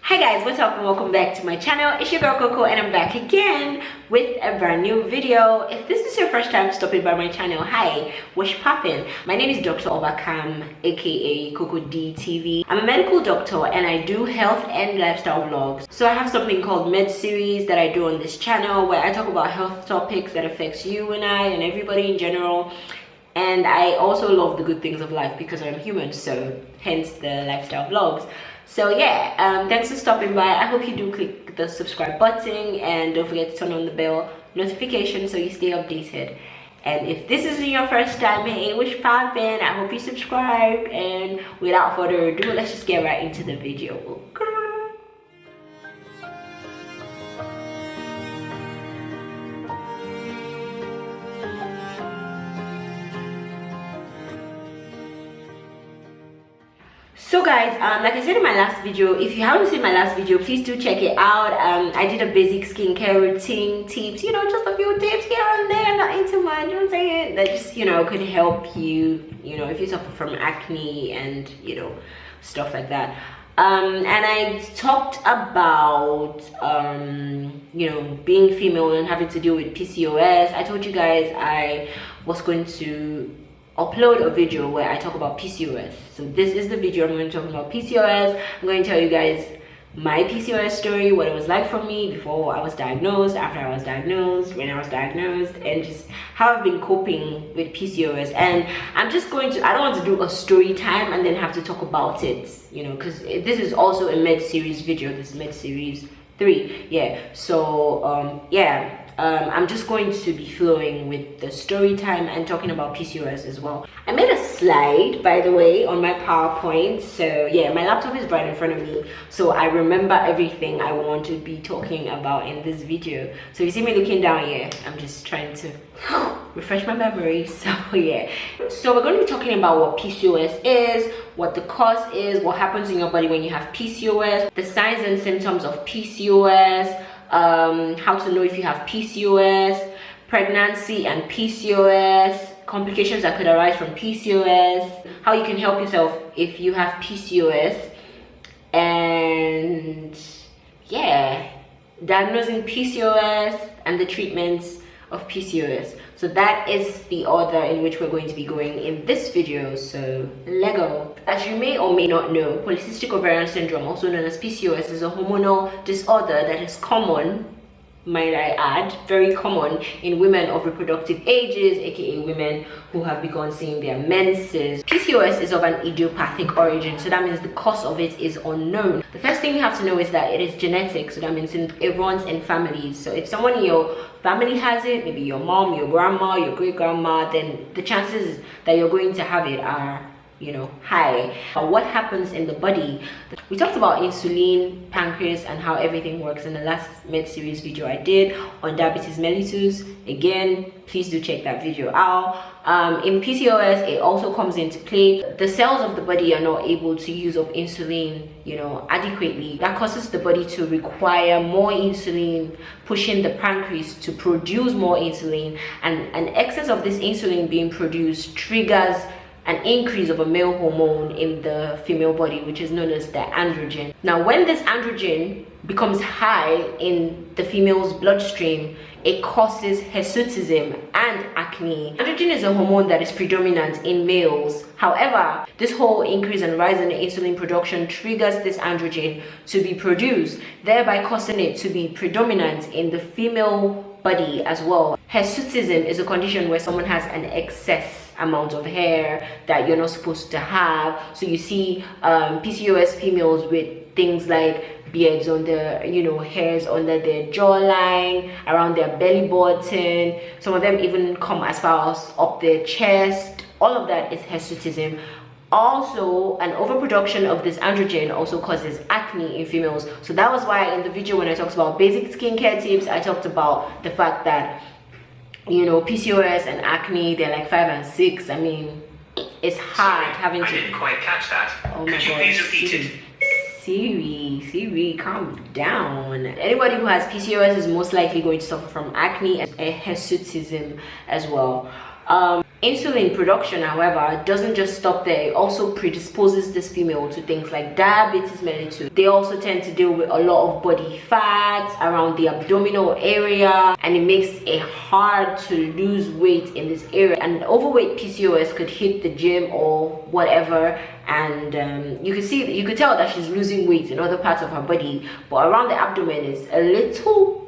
Hi guys, what's up and welcome back to my channel. It's your girl Coco and I'm back again with a brand new video. If this is your first time stopping by my channel, hi, what's poppin'? My name is Dr. Obakam, aka CocoDeeTv. I'm a medical doctor and I do health and lifestyle vlogs. So I have something called Medseries that I do on this channel where I talk about health topics that affects you and I and everybody in general. And I also love the good things of life because I'm human, so hence the lifestyle vlogs. So yeah, thanks for stopping by. I hope you do click the subscribe button and don't forget to turn on the bell notification so you stay updated. And if this isn't your first time, hey, what's poppin'? I hope you subscribe. And without further ado, let's just get right into the video. So guys, like I said in my last video, if you haven't seen my last video, please do check it out. I did a basic skincare routine tips, you know, just a few tips here and there, not into much, you know what I'm saying? That just, you know, could help you, you know, if you suffer from acne and, you know, stuff like that. And I talked about, you know, being female and having to deal with PCOS. I told you guys I was going to upload a video where I talk about PCOS. So this is the video. I'm going to talk about PCOS. I'm going to tell you guys my PCOS story, what it was like for me before I was diagnosed, after I was diagnosed, when I was diagnosed, and just how I've been coping with PCOS. And I'm just going to, I don't want to do a story time and then have to talk about it, you know, because this is also a med series video. This is med series 3. Yeah, so yeah, I'm just going to be flowing with the story time and talking about PCOS as well. I made a slide, by the way, on my PowerPoint. So yeah, my laptop is right in front of me, so I remember everything I want to be talking about in this video. So you see me looking down here, I'm just trying to refresh my memory. So yeah, so we're going to be talking about what PCOS is, what the cause is, what happens in your body when you have PCOS, the signs and symptoms of PCOS, how to know if you have PCOS, pregnancy and PCOS, complications that could arise from PCOS, how you can help yourself if you have PCOS, and yeah, diagnosing PCOS and the treatments of PCOS. So that is the order in which we're going to be going in this video, so let's go. As you may or may not know, Polycystic Ovarian Syndrome, also known as PCOS, is a hormonal disorder that is common, might I add, very common in women of reproductive ages, aka women who have begun seeing their menses. PCOS is of an idiopathic origin, so that means the cause of it is unknown. The first thing you have to know is that it is genetic, so that means it runs in families. So if someone in your family has it, maybe your mom, your grandma, your great-grandma, then the chances that you're going to have it are, you know, high. What happens in the body? We talked about insulin, pancreas, and how everything works in the last med series video I did on diabetes mellitus. Again, please do check that video out. In PCOS, it also comes into play. The cells of the body are not able to use up insulin, you know, adequately. That causes the body to require more insulin, pushing the pancreas to produce more insulin, and an excess of this insulin being produced triggers an increase of a male hormone in the female body, which is known as the androgen. Now, when this androgen becomes high in the female's bloodstream, it causes hirsutism and acne. Androgen is a hormone that is predominant in males. However, this whole increase and rise in the insulin production triggers this androgen to be produced, thereby causing it to be predominant in the female body as well. Hirsutism is a condition where someone has an excess amount of hair that you're not supposed to have. So you see PCOS females with things like beards on their, you know, hairs under their jawline, around their belly button. Some of them even come as far as up their chest. All of that is hirsutism. Also, an overproduction of this androgen also causes acne in females. So that was why in the video when I talked about basic skincare tips, I talked about the fact that, you know, PCOS and acne, they're like 5 and 6. I mean, it's hard having to. I didn't quite catch that. Oh my Could you God, please repeat it? Siri, calm down. Anybody who has PCOS is most likely going to suffer from acne and hirsutism as well. Insulin production, however, doesn't just stop there. It also predisposes this female to things like diabetes mellitus. They also tend to deal with a lot of body fat around the abdominal area, and it makes it hard to lose weight in this area. And overweight PCOS could hit the gym or whatever, and you could tell that she's losing weight in other parts of her body, but around the abdomen is a little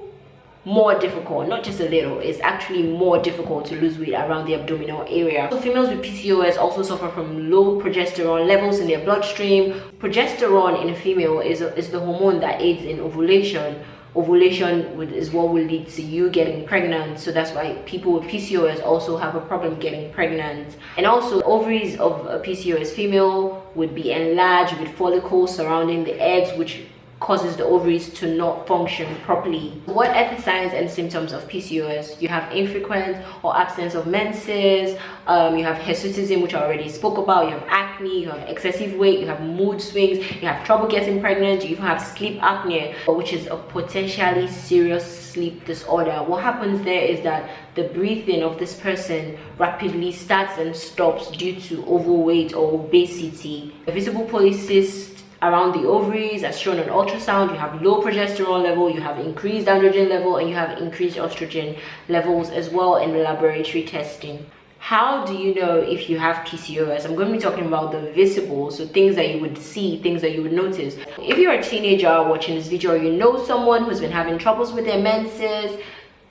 more difficult. Not just a little, it's actually more difficult to lose weight around the abdominal area. So females with PCOS also suffer from low progesterone levels in their bloodstream. Progesterone in a female is the hormone that aids in ovulation. Ovulation is what will lead to you getting pregnant, so that's why people with PCOS also have a problem getting pregnant. And also, ovaries of a PCOS female would be enlarged with follicles surrounding the eggs, which causes the ovaries to not function properly. What are the signs and symptoms of PCOS? You have infrequent or absence of menses, you have hirsutism, which I already spoke about, you have acne, you have excessive weight, you have mood swings, you have trouble getting pregnant, you even have sleep apnea, which is a potentially serious sleep disorder. What happens there is that the breathing of this person rapidly starts and stops due to overweight or obesity. A visible polycyst around the ovaries as shown on ultrasound. You have low progesterone level, you have increased androgen level, and you have increased estrogen levels as well in the laboratory testing. How do you know if you have PCOS? I'm going to be talking about the visible, so things that you would see, things that you would notice. If you're a teenager watching this video, or you know someone who's been having troubles with their menses,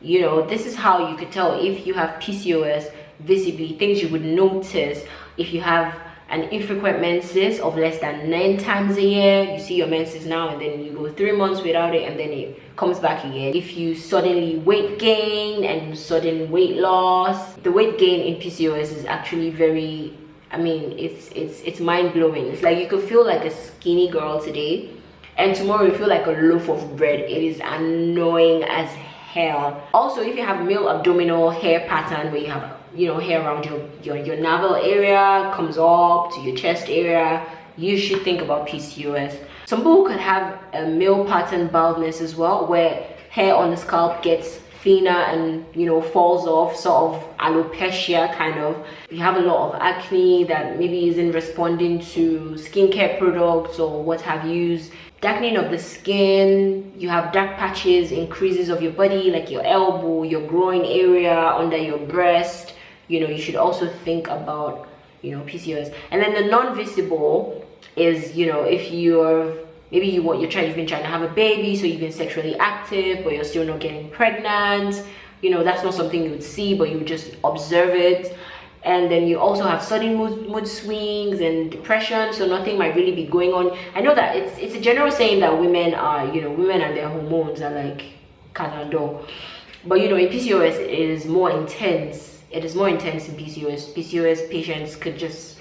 you know, this is how you could tell if you have PCOS visibly. Things you would notice: if you have an infrequent menses of less than 9 times a year, you see your menses now and then you go 3 months without it and then it comes back again. If you suddenly weight gain and sudden weight loss, the weight gain in PCOS is actually very, I mean, it's mind-blowing. It's like you could feel like a skinny girl today and tomorrow you feel like a loaf of bread. It is annoying as hell. Also, if you have male abdominal hair pattern where you have, you know, hair around your navel area comes up to your chest area, you should think about PCOS. Some people could have a male pattern baldness as well, where hair on the scalp gets thinner and, you know, falls off, sort of alopecia kind of. You have a lot of acne that maybe isn't responding to skincare products or what have you. Darkening of the skin, you have dark patches, increases of your body like your elbow, your groin area, under your breast. You know, you should also think about, you know, PCOS. And then the non-visible is, you know, if you're maybe you've been trying to have a baby, so you've been sexually active but you're still not getting pregnant, you know, that's not something you would see, but you would just observe it. And then you also have sudden mood swings and depression, so nothing might really be going on. I know that it's a general saying that women are, you know, women and their hormones are like cat and dog, but you know, in PCOS it is more intense. It is more intense in PCOS. PCOS patients could just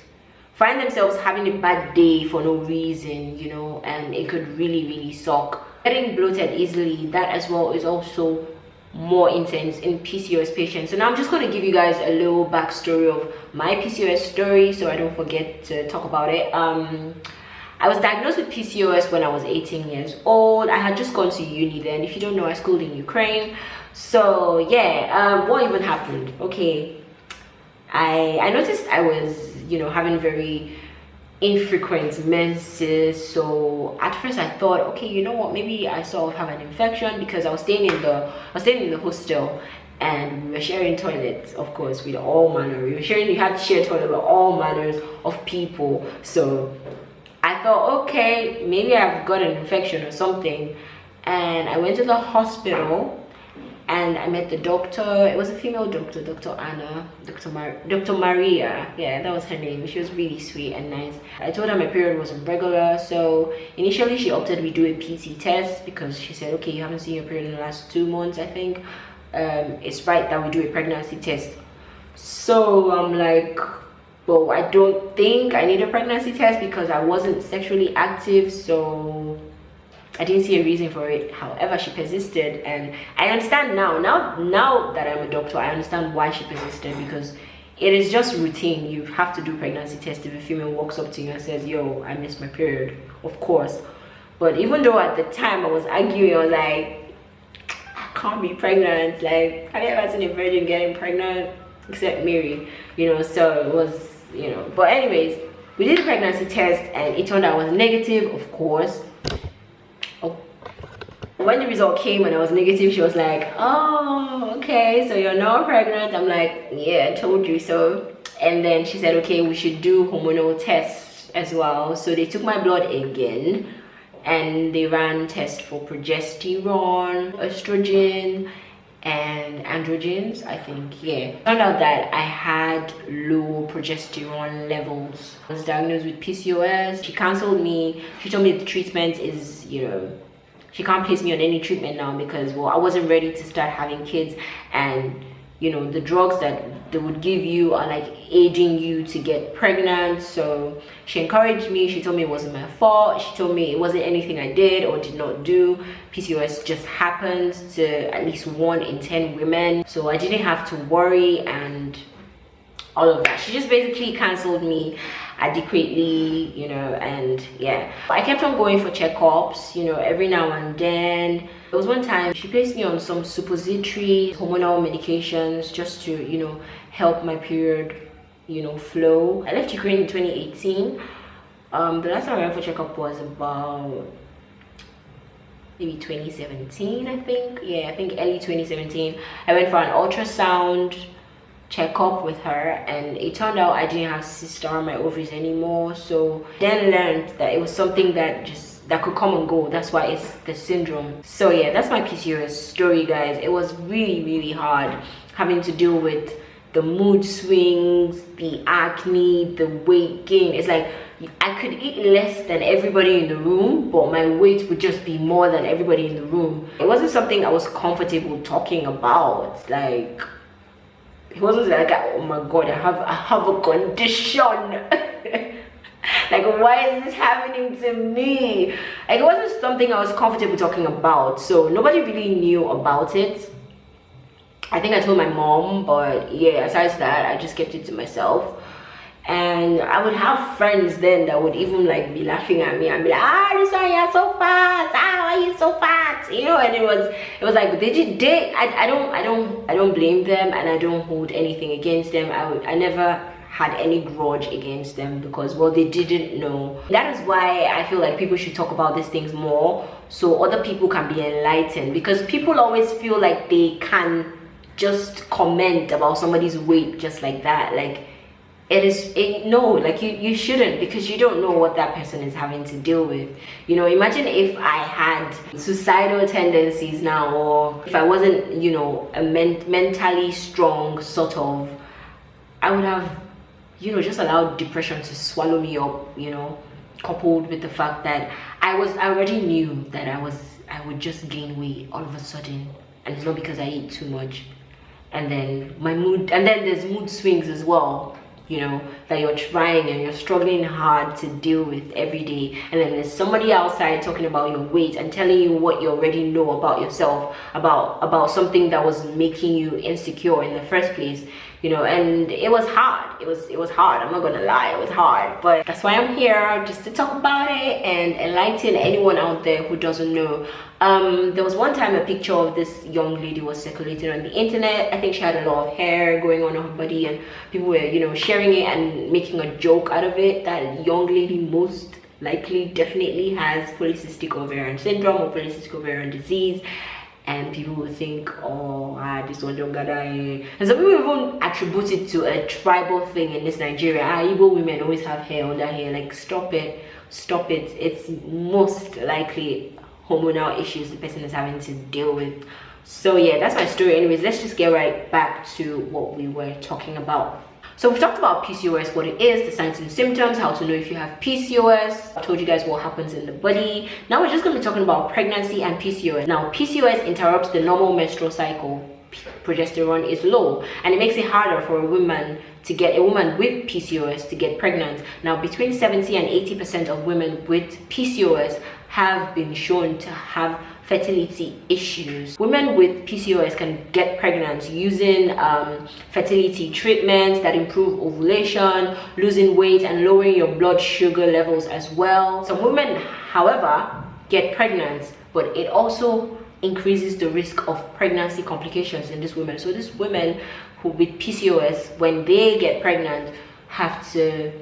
find themselves having a bad day for no reason, you know, and it could really suck. Getting bloated easily, that as well is also more intense in PCOS patients. So now I'm just going to give you guys a little backstory of my PCOS story so I don't forget to talk about it. I was diagnosed with PCOS when I was 18 years old. I had just gone to uni then. If you don't know, I schooled in Ukraine. So yeah, what even happened? Okay, I noticed I was, you know, having very infrequent menses. So at first I thought, okay, you know what, maybe I sort of have an infection, because I was staying in the hostel and we were sharing toilets, of course, with all manner. You had to share toilet with all manners of people. So I thought, okay, maybe I've got an infection or something. And I went to the hospital and I met the doctor. It was a female doctor, Dr. Anna, Dr. Maria. Yeah, that was her name. She was really sweet and nice. I told her my period was irregular, so initially she opted we do a PT test, because she said, okay, you haven't seen your period in the last 2 months, I think. It's right that we do a pregnancy test. So I'm like, well, I don't think I need a pregnancy test because I wasn't sexually active, so I didn't see a reason for it. However, she persisted, and I understand now that I'm a doctor, I understand why she persisted, because it is just routine. You have to do pregnancy test if a female walks up to you and says, yo, I missed my period, of course. But even though at the time I was arguing, I was like, I can't be pregnant. Like, have you ever seen a virgin getting pregnant? except Mary, you know. So it was, you know, but anyways, we did a pregnancy test and it turned out I was negative, of course. When the result came and I was negative, she was like, oh, okay, so you're not pregnant. I'm like, yeah, I told you so. And then she said, okay, we should do hormonal tests as well. So they took my blood again and they ran tests for progesterone, estrogen, and androgens, I think. Yeah, found out that I had low progesterone levels. I was diagnosed with PCOS. She counseled me. She told me the treatment is, you know, she can't place me on any treatment now because, well, I wasn't ready to start having kids, and you know, the drugs that they would give you are like aiding you to get pregnant. So she encouraged me. She told me it wasn't my fault. She told me it wasn't anything I did or did not do. PCOS just happens to at least 1 in 10 women, so I didn't have to worry and all of that. She just basically cancelled me adequately, you know. And yeah, I kept on going for checkups, you know, every now and then. There was one time she placed me on some suppository hormonal medications just to, you know, help my period, you know, flow. I left Ukraine in 2018. The last time I went for checkup was about maybe 2017, I think. Yeah, I think early 2017. I went for an ultrasound checkup with her and it turned out I didn't have cysts around my ovaries anymore. So then learned that it was something that could come and go. That's why it's the syndrome. So yeah, that's my PCOS story, guys. It was really hard having to deal with the mood swings, the acne, the weight gain. It's like I could eat less than everybody in the room, but my weight would just be more than everybody in the room. It wasn't something I was comfortable talking about. Like, it wasn't like, oh my god, I have a condition. Like, why is this happening to me? Like, it wasn't something I was comfortable talking about, so nobody really knew about it. I think I told my mom, but yeah, aside from that, I just kept it to myself. And I would have friends then that would even like be laughing at me and be like, ah, this one, you're so fat, ah, why are you so fat, you know. And it was like, I don't blame them, and I don't hold anything against them. I never had any grudge against them because, well, they didn't know. That is why I feel like people should talk about these things more so other people can be enlightened, because people always feel like they can just comment about somebody's weight just like that. Like, no, like you shouldn't, because you don't know what that person is having to deal with. You know, imagine if I had suicidal tendencies now, or if I wasn't, you know, a mentally strong sort of, I would have, you know, just allowed depression to swallow me up, you know, coupled with the fact that I already knew that I would just gain weight all of a sudden, and it's not because I eat too much. And then my mood, and then there's mood swings as well, you know, that you're trying and you're struggling hard to deal with every day, and then there's somebody outside talking about your weight and telling you what you already know about yourself, about something that was making you insecure in the first place, you know. And it was hard. It was hard, I'm not gonna lie, it was hard, but that's why I'm here, just to talk about it and enlighten anyone out there who doesn't know. There was one time a picture of this young lady was circulating on the internet. I think she had a lot of hair going on her body, and people were, you know, sharing it and making a joke out of it. That young lady most likely definitely has polycystic ovarian syndrome or polycystic ovarian disease, and people will think, oh, this one don't got and some people even attribute it to a tribal thing in this Nigeria. Igbo women always have hair on their hair. Like, stop it. It's most likely hormonal issues the person is having to deal with. So yeah, that's my story. Anyways, let's just get right back to what we were talking about. So we've talked about PCOS, what it is, the signs and symptoms, how to know if you have PCOS. I told you guys what happens in the body. Now we're just going to be talking about pregnancy and PCOS. Now, PCOS interrupts the normal menstrual cycle. Progesterone is low, and it makes it harder for a woman with PCOS to get pregnant. Now, between 70 and 80% of women with PCOS have been shown to have fertility issues. Women with PCOS can get pregnant using fertility treatments that improve ovulation, losing weight, and lowering your blood sugar levels as well. Some women, however, get pregnant, but it also increases the risk of pregnancy complications in these women. So these women who with PCOS, when they get pregnant, have to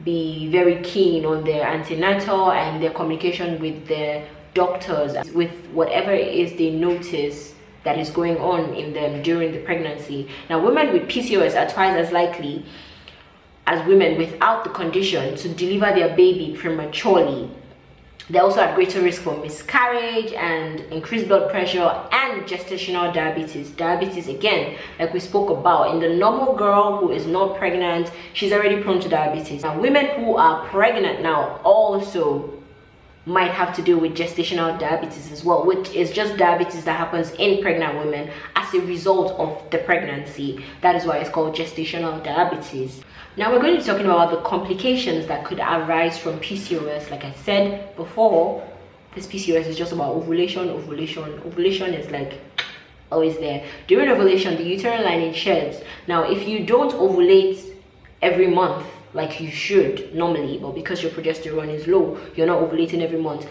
be very keen on their antenatal and their communication with their doctors, with whatever it is they notice that is going on in them during the pregnancy. Now, women with PCOS are twice as likely as women without the condition to deliver their baby prematurely. They're also at greater risk for miscarriage and increased blood pressure and gestational diabetes. Diabetes, again, like we spoke about, in the normal girl who is not pregnant, she's already prone to diabetes. Now, women who are pregnant now also might have to deal with gestational diabetes as well, which is just diabetes that happens in pregnant women as a result of the pregnancy. That is why it's called gestational diabetes. Now we're going to be talking about the complications that could arise from PCOS. Like I said before, this PCOS is just about ovulation. Ovulation is like always there. During ovulation, the uterine lining sheds. Now, if you don't ovulate every month, like you should normally, but because your progesterone is low, you're not ovulating every month,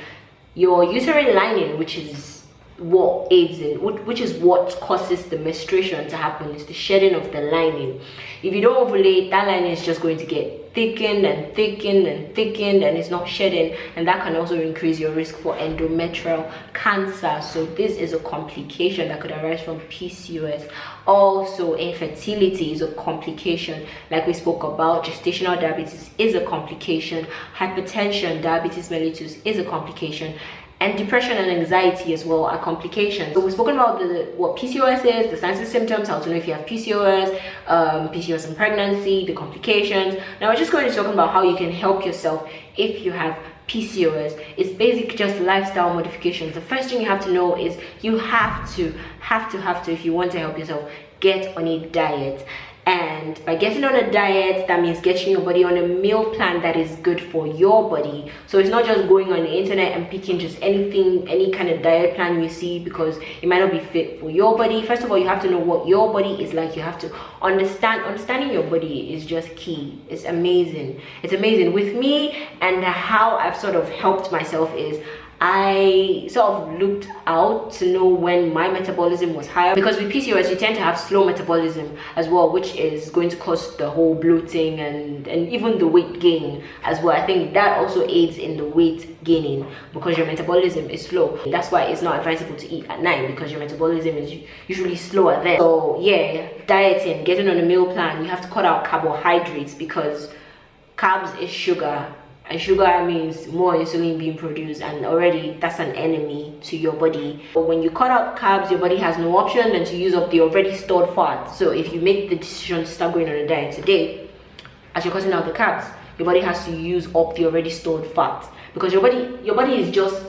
your uterine lining, which is what aids in, which is what causes the menstruation to happen, is the shedding of the lining. If you don't ovulate, that lining is just going to get thickened and thickened and thickened, and it's not shedding, and that can also increase your risk for endometrial cancer. So this is a complication that could arise from PCOS. Also, infertility is a complication, like we spoke about. Gestational diabetes is a complication. Hypertension, diabetes mellitus, is a complication. And depression and anxiety as well are complications. So we've spoken about what PCOS is, the signs and symptoms, how to know if you have PCOS, PCOS in pregnancy, the complications. Now we're just going to talk about how you can help yourself if you have PCOS. It's basically just lifestyle modifications. The first thing you have to know is you have to, if you want to help yourself, get on a diet. And by getting on a diet, that means getting your body on a meal plan that is good for your body. So it's not just going on the internet and picking just anything, any kind of diet plan you see, because it might not be fit for your body. First of all, you have to know what your body is like. You have to understanding your body is just key. It's amazing. It's amazing. With me, and how I've sort of helped myself is I sort of looked out to know when my metabolism was higher, because with PCOS you tend to have slow metabolism as well, which is going to cause the whole bloating and even the weight gain as well. I think that also aids in the weight gaining because your metabolism is slow. That's why it's not advisable to eat at night, because your metabolism is usually slower then. So yeah, dieting, getting on a meal plan, you have to cut out carbohydrates, because carbs is sugar, and sugar means more insulin being produced, and already that's an enemy to your body. But when you cut out carbs, your body has no option than to use up the already stored fat. So if you make the decision to start going on a diet today, as you're cutting out the carbs, your body has to use up the already stored fat, because your body is just,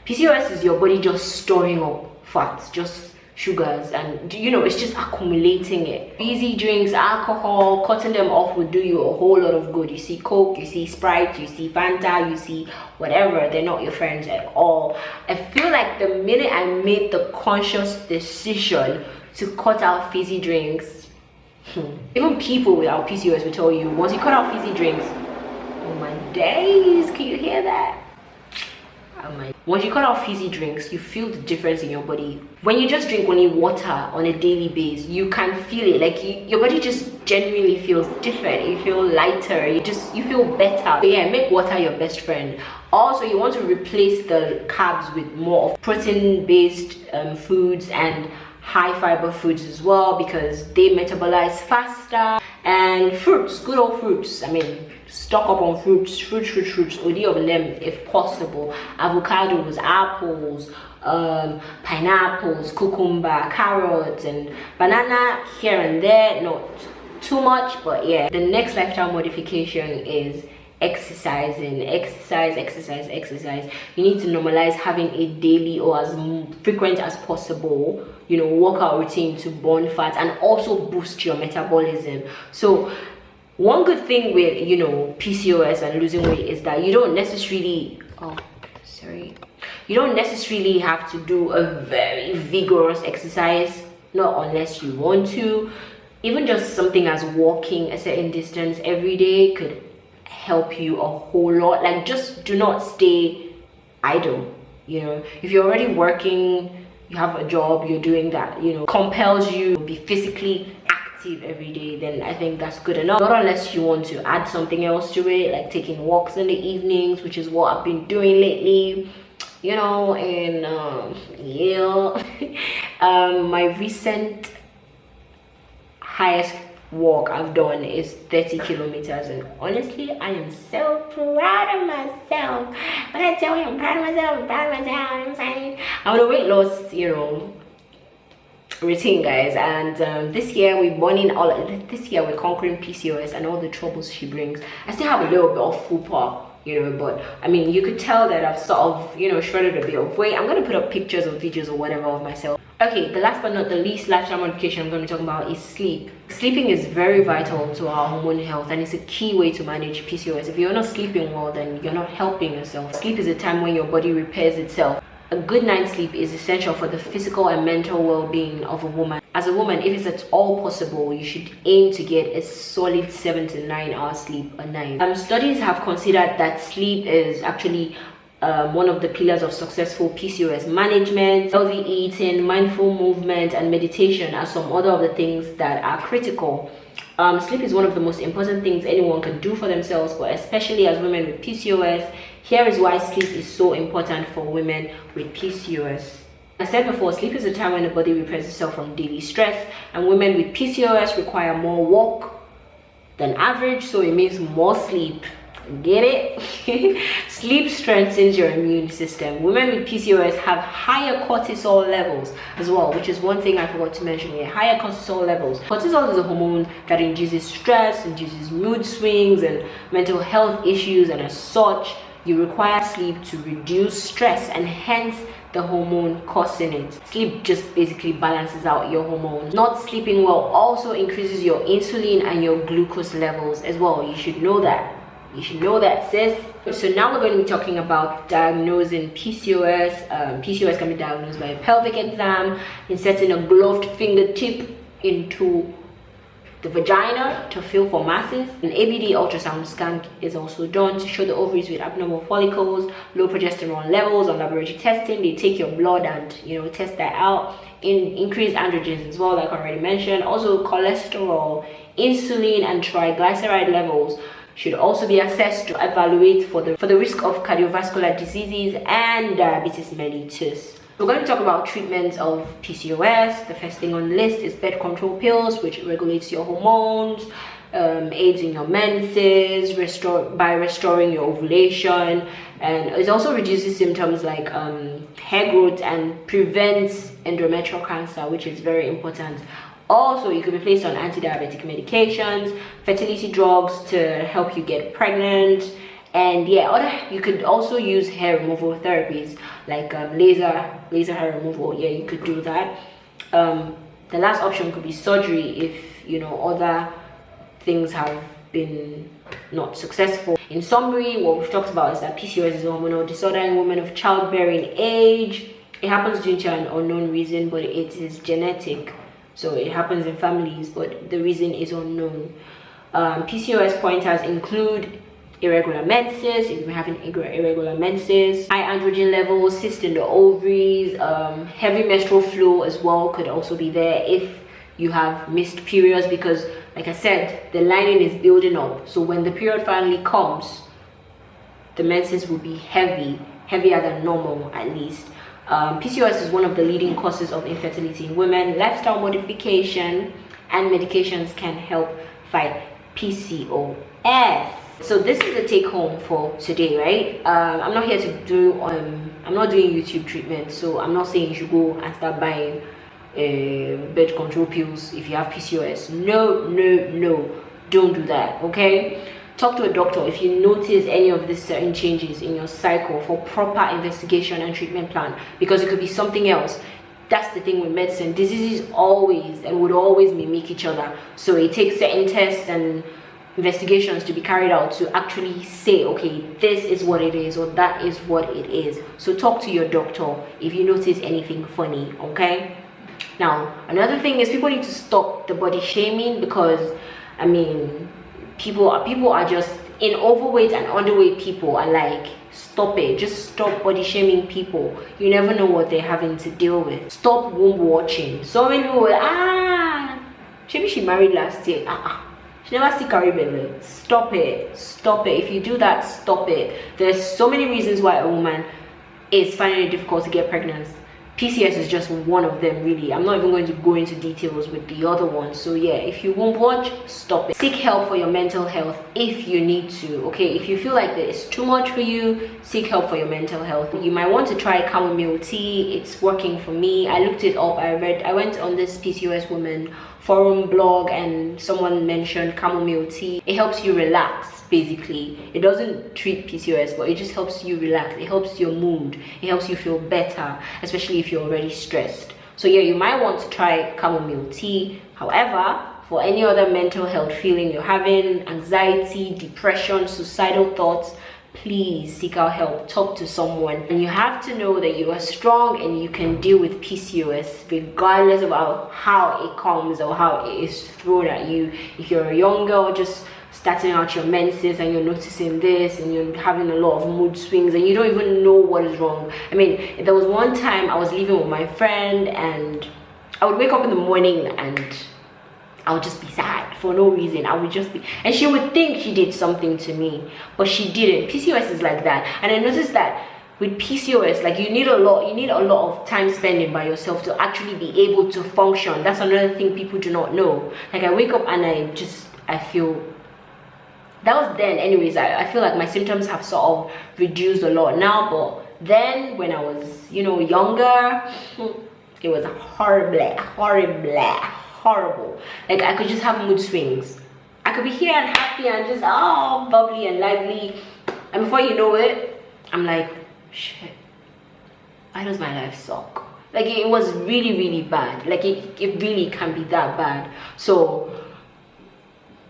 PCOS is your body just storing up fats, just sugars, and you know, it's just accumulating it. Easy drinks, alcohol, cutting them off will do you a whole lot of good. You see Coke, you see Sprite, you see Fanta, you see whatever, they're not your friends at all. I feel like the minute I made the conscious decision to cut out fizzy drinks, even people without PCOS will tell you, once you cut out fizzy drinks, oh my days, can you hear that? Once you cut out fizzy drinks, you feel the difference in your body. When you just drink only water on a daily basis, you can feel it. Like your body just genuinely feels different. You feel lighter. You feel better. So yeah, make water your best friend. Also, you want to replace the carbs with more of protein-based foods and high fiber foods as well, because they metabolize faster. And fruits, good old fruits. I mean, stock up on fruits, only of them if possible. Avocados, apples, pineapples, cucumber, carrots, and banana here and there. Not too much, but yeah. The next lifestyle modification is exercising. Exercise. You need to normalize having a daily or as frequent as possible, you know, workout routine to burn fat and also boost your metabolism. So one good thing with, you know, PCOS and losing weight is that you don't necessarily have to do a very vigorous exercise, not unless you want to. Even just something as walking a certain distance every day could help you a whole lot. Like, just do not stay idle. You know, if you're already working, you have a job, you're doing that, you know, compels you to be physically active active every day, then I think that's good enough. Not unless you want to add something else to it, like taking walks in the evenings, which is what I've been doing lately, you know. And yeah. My recent highest walk I've done is 30 kilometers, and honestly I am so proud of myself. When I tell you I'm proud of myself, I'm proud of myself. I'm saying I'm on a weight loss, you know, routine, guys. And this year we're conquering PCOS and all the troubles she brings. I still have a little bit of fupa, you know, but I mean, you could tell that I've sort of, you know, shredded a bit of weight. I'm gonna put up pictures or videos or whatever of myself. Okay, the last but not the least lifestyle modification I'm going to be talking about is sleep. Sleeping is very vital to our hormone health, and it's a key way to manage PCOS. If you're not sleeping well, then you're not helping yourself. Sleep is a time when your body repairs itself. A good night's sleep is essential for the physical and mental well-being of a woman. As a woman, if it's at all possible, you should aim to get a solid 7 to 9 hours sleep a night. Studies have considered that sleep is actually one of the pillars of successful PCOS management. Healthy eating, mindful movement, and meditation are some other of the things that are critical. Sleep is one of the most important things anyone can do for themselves, but especially as women with PCOS. Here is why sleep is so important for women with PCOS. I said before, sleep is a time when the body repairs itself from daily stress, and women with PCOS require more work than average, so it means more sleep. Get it? Sleep strengthens your immune system. Women with PCOS have higher cortisol levels as well, which is one thing I forgot to mention here. Higher cortisol levels. Cortisol is a hormone that induces stress, induces mood swings and mental health issues, and as such, you require sleep to reduce stress, and hence the hormone causing it. Sleep just basically balances out your hormones. Not sleeping well also increases your insulin and your glucose levels as well. You should know that. You should know that, sis. So now we're going to be talking about diagnosing PCOS. PCOS can be diagnosed by a pelvic exam, inserting a gloved fingertip into the vagina to feel for masses. An ABD ultrasound scan is also done to show the ovaries with abnormal follicles, low progesterone levels. On laboratory testing, they take your blood and, you know, test that out. Increased androgens as well, like I already mentioned. Also cholesterol, insulin, and triglyceride levels should also be assessed to evaluate for the risk of cardiovascular diseases and diabetes mellitus. We're going to talk about treatments of PCOS. The first thing on the list is birth control pills, which regulates your hormones, aids in your menses, by restoring your ovulation, and it also reduces symptoms like hair growth and prevents endometrial cancer, which is very important. Also, you can be placed on anti-diabetic medications, fertility drugs to help you get pregnant, and yeah, you could also use hair removal therapies like laser hair removal. Yeah, you could do that. The last option could be surgery if, you know, other things have been not successful. In summary, what we've talked about is that PCOS is a hormonal disorder in women of childbearing age. It happens due to an unknown reason, but it is genetic. So it happens in families, but the reason is unknown. PCOS pointers include irregular menses, if you're having irregular menses, high androgen levels, cysts in the ovaries, heavy menstrual flow as well could also be there if you have missed periods, because like I said, the lining is building up. So when the period finally comes, the menses will be heavier than normal at least. PCOS is one of the leading causes of infertility in women. Lifestyle modification and medications can help fight PCOS. So this is the take home for today, right? I'm not here to do I'm not doing YouTube treatment, so I'm not saying you should go and start buying birth control pills if you have PCOS. No, don't do that, okay? Talk to a doctor if you notice any of these certain changes in your cycle for proper investigation and treatment plan, because it could be something else. That's the thing with medicine. Diseases always and would always mimic each other. So it takes certain tests and investigations to be carried out to actually say, okay, this is what it is or that is what it is. So talk to your doctor if you notice anything funny, okay? Now, another thing is people need to stop the body shaming, because I mean, people are just in overweight and underweight people are like, stop it. Just stop body shaming people. You never know what they're having to deal with. Stop womb watching. So many people will, maybe she married last year. She never see Caribbean. Stop it. Stop it. If you do that, stop it. There's so many reasons why a woman is finding it difficult to get pregnant. PCOS is just one of them, really. I'm not even going to go into details with the other ones. So yeah, if you won't watch, stop it. Seek help for your mental health if you need to, okay? If you feel like it's too much for you, seek help for your mental health. You might want to try chamomile tea. It's working for me. I looked it up. I went on this PCOS woman forum blog and someone mentioned chamomile tea. It helps you relax, basically. It doesn't treat PCOS, but it just helps you relax. It helps your mood. It helps you feel better, especially if you're already stressed. So yeah, you might want to try chamomile tea. However, for any other mental health feeling you're having, anxiety, depression, suicidal thoughts, please seek out help. Talk to someone. And you have to know that you are strong and you can deal with PCOS regardless of how it comes or how it is thrown at you. If you're younger or just starting out your menses and you're noticing this and you're having a lot of mood swings and you don't even know what is wrong. I mean, there was one time I was living with my friend and I would wake up in the morning and I would just be sad for no reason. I would just be, and she would think she did something to me, but she didn't. PCOS is like that. And I noticed that with PCOS, like you need a lot of time spending by yourself to actually be able to function. That's another thing people do not know. Like I wake up and I feel, that was then anyways. I feel like my symptoms have sort of reduced a lot now, but then when I was, you know, younger, it was horrible. Like I could just have mood swings. I could be here and happy and just bubbly and lively, and before you know it, I'm like, shit, why does my life suck? Like it was really bad. Like it really can be that bad. So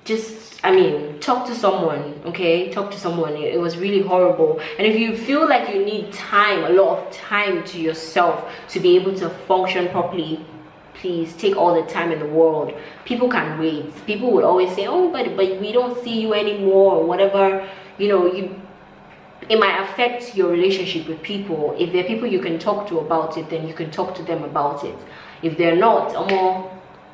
just, I mean, talk to someone, okay? Talk to someone. It was really horrible. And if you feel like you need time, a lot of time to yourself to be able to function properly, please take all the time in the world. People can wait. People would always say, oh, but we don't see you anymore or whatever. You know, it might affect your relationship with people. If there are people you can talk to about it, then you can talk to them about it. If they're not,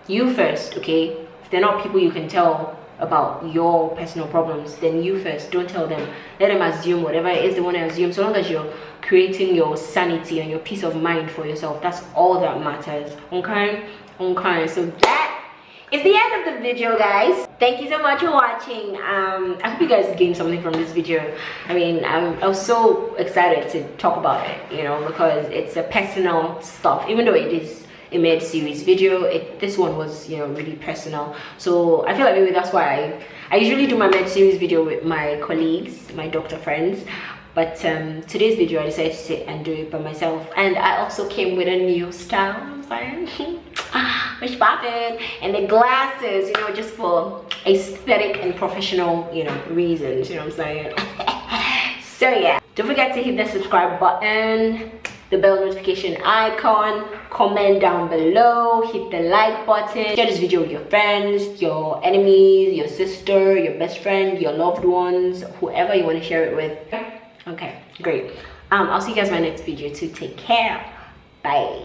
you first, okay? If they're not people you can tell about your personal problems, then you first. Don't tell them. Let them assume whatever it is they want to assume. So long as you're creating your sanity and your peace of mind for yourself, that's all that matters. Okay. So that is the end of the video, guys. Thank you so much for watching. I hope you guys gained something from this video. I mean, I was so excited to talk about it, you know, because it's a personal stuff. Even though it is a med series video, this one was, you know, really personal. So I feel like maybe that's why I usually do my med series video with my colleagues, my doctor friends, but today's video I decided to sit and do it by myself. And I also came with a new style, I'm saying, which poppin', and the glasses, you know, just for aesthetic and professional, you know, reasons, you know what I'm saying. So yeah, don't forget to hit the subscribe button, the bell notification icon, comment down below, hit the like button, share this video with your friends, your enemies, your sister, your best friend, your loved ones, whoever you want to share it with. Okay, great. I'll see you guys in my next video too. Take care. Bye.